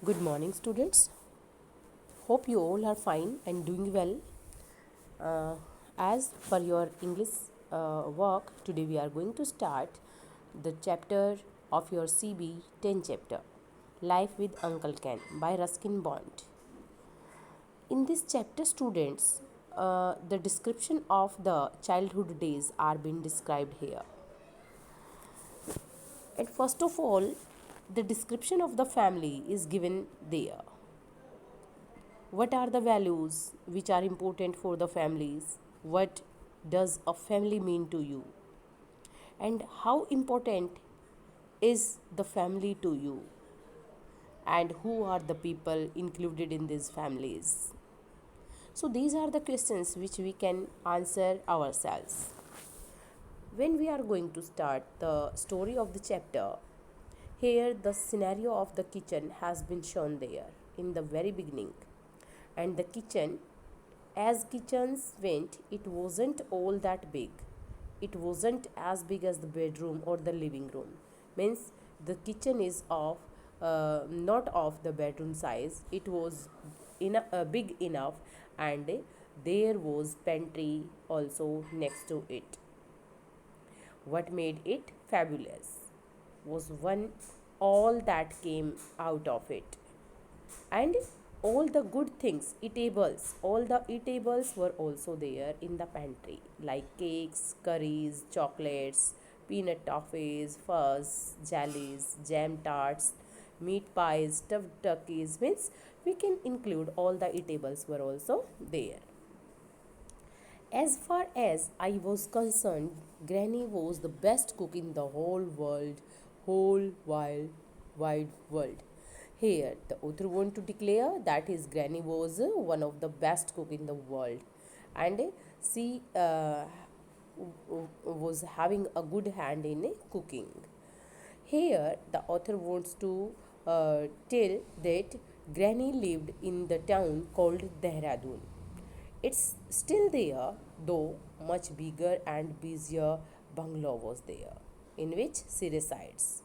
Good morning, students. Hope you all are fine and doing well. As per your English work, today we are going to start the chapter of your CB 10 chapter, Life with Uncle Ken by Ruskin Bond. In this chapter, students, the description of the childhood days are being described here. And first of all, the description of the family is given there. What are the values which are important for the families? What does a family mean to you? And how important is the family to you? And who are the people included in these families? So, these are the questions which we can answer ourselves. When we are going to start the story of the chapter, here the scenario of the kitchen has been shown there in the very beginning. And the kitchen, as kitchens went, it wasn't all that big. It wasn't as big as the bedroom or the living room. Means the kitchen is of not of the bedroom size. It was big enough, and there was pantry also next to it. What made it fabulous was one all that came out of it, and all the good things eatables, all the eatables were also there in the pantry, like cakes, curries, chocolates, peanut toffees, fuzz, jellies, jam tarts, meat pies, stuffed turkeys. Means we can include all the eatables were also there. As far as I was concerned, Granny was the best cook in the whole wide world. Here, the author want to declare that his granny was one of the best cook in the world, and she was having a good hand in cooking. Here, the author wants to tell that Granny lived in the town called Dehradun. It's still there, though much bigger and busier bungalow was there, in which she resides.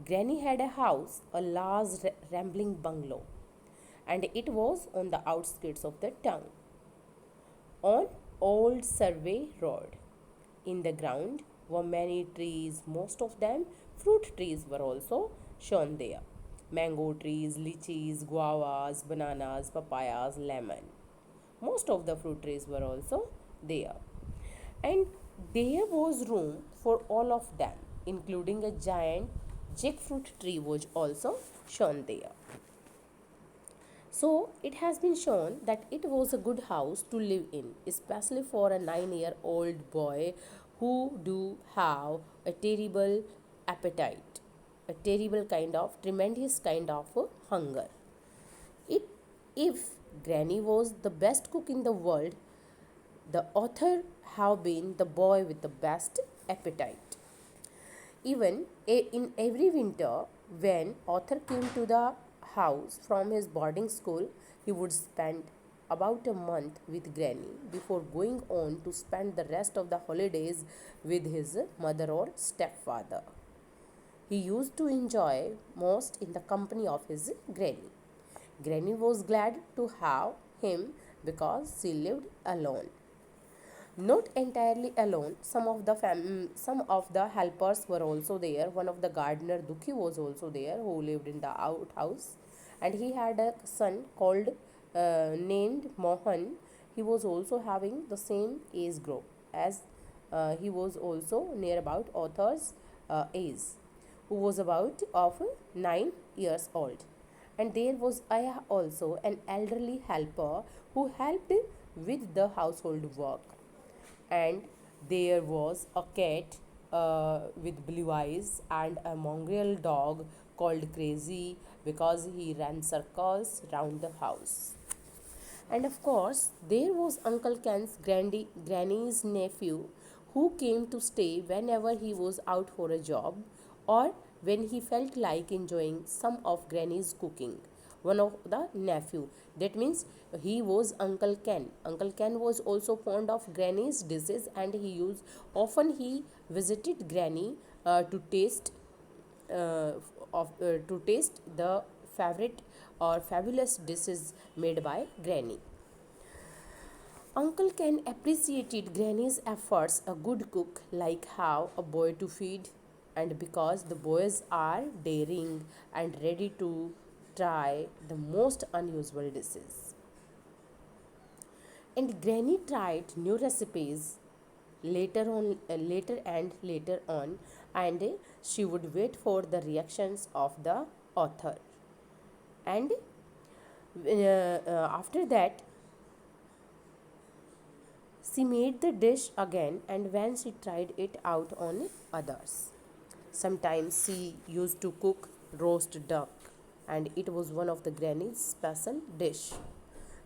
Granny had a house, a large rambling bungalow, and it was on the outskirts of the town, on Old Survey Road. In the ground were many trees, most of them fruit trees were also shown there. Mango trees, lychees, guavas, bananas, papayas, lemon. Most of the fruit trees were also there. And there was room for all of them, including a giant jackfruit tree was also shown there. So it has been shown that it was a good house to live in, especially for a 9-year-old boy who do have a terrible appetite, a terrible kind of tremendous kind of hunger. It, if Granny was the best cook in the world, the author have been the boy with the best appetite. Even in every winter, when author came to the house from his boarding school, he would spend about a month with Granny before going on to spend the rest of the holidays with his mother or stepfather. He used to enjoy most in the company of his granny. Granny was glad to have him because she lived alone. Not entirely alone, some of the helpers were also there. One of the gardener Dukhi was also there, who lived in the outhouse, and he had a son called named Mohan. He was also having the same age group as he was also near about author's age, who was about of 9 years old. And there was Aya also, an elderly helper who helped with the household work. And there was a cat with blue eyes and a mongrel dog called Crazy because he ran circles round the house. And of course, there was Uncle Ken's granny's nephew who came to stay whenever he was out for a job or when he felt like enjoying some of Granny's cooking. One of the nephew. That means he was Uncle Ken. Uncle Ken was also fond of Granny's dishes, and he visited Granny to taste to taste the favorite or fabulous dishes made by Granny. Uncle Ken appreciated Granny's efforts, a good cook, like how a boy to feed, and because the boys are daring and ready to try the most unusual dishes. And Granny tried new recipes later on, and she would wait for the reactions of the author. And after that, she made the dish again, and when she tried it out on others. Sometimes she used to cook roast duck, and it was one of the granny's special dish.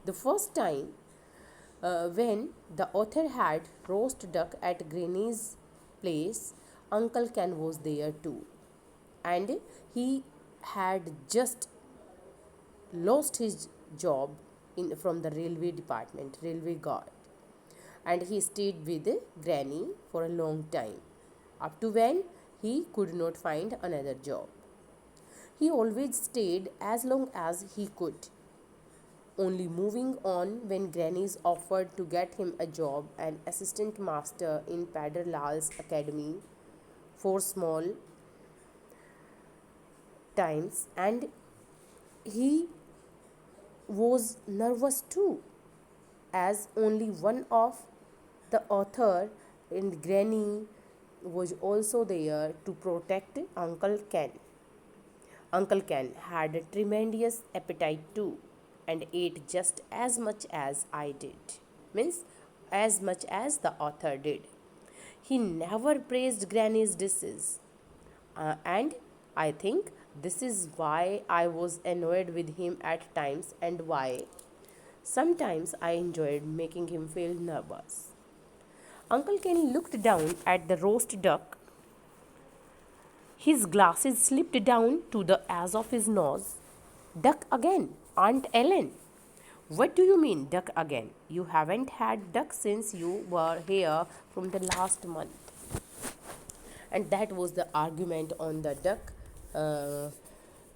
The first time when the author had roast duck at Granny's place, Uncle Ken was there too, and he had just lost his job from the railway department, railway guard, and he stayed with Granny for a long time, up to when he could not find another job. He always stayed as long as he could, only moving on when Granny's offered to get him a job, an assistant master in Padar Lal's academy for small times, and he was nervous too, as only one of the author and Granny was also there to protect Uncle Ken. Uncle Ken had a tremendous appetite too, and ate just as much as I did. Means, as much as the author did. He never praised Granny's dishes, and I think this is why I was annoyed with him at times, and why sometimes I enjoyed making him feel nervous. Uncle Ken looked down at the roast duck. His glasses slipped down to the edge of his nose. Duck again, Aunt Ellen. What do you mean, duck again? You haven't had duck since you were here from the last month. And that was the argument on the duck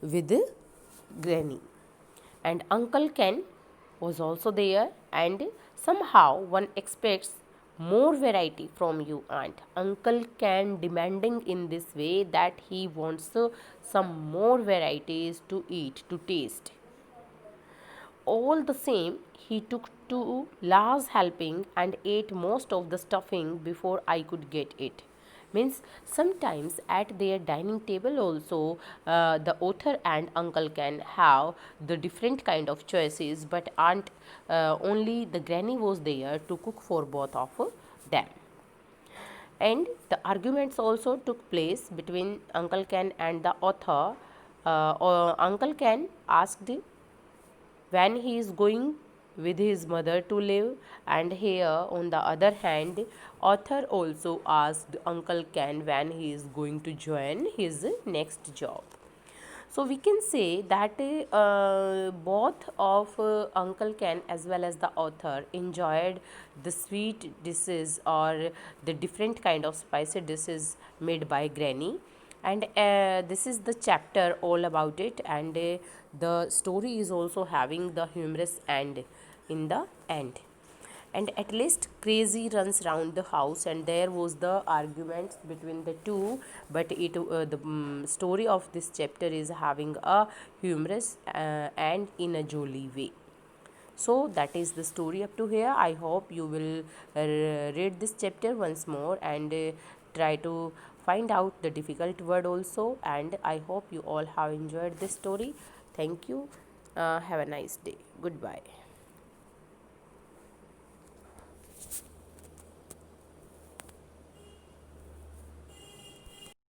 with Granny. And Uncle Ken was also there, and somehow one expects more variety from you, aunt. Uncle Ken demanding in this way that he wants some more varieties to eat, to taste. All the same, he took two large helping and ate most of the stuffing before I could get it. Means sometimes at their dining table also, the author and uncle can have the different kind of choices, but aunt only the granny was there to cook for both of them. And the arguments also took place between Uncle Ken and the author. Uncle Ken asked when he is going with his mother to live, and here on the other hand, author also asked Uncle Ken when he is going to join his next job. So we can say that both of Uncle Ken as well as the author enjoyed the sweet dishes or the different kind of spicy dishes made by Granny, and this is the chapter all about it, and the story is also having the humorous end in the end. And at least crazy runs round the house, and there was the arguments between the two, but the story of this chapter is having a humorous and in a jolly way. So that is the story up to here. I hope you will read this chapter once more, and try to find out the difficult word also, and I hope you all have enjoyed this story. Thank you. Have a nice day. Goodbye.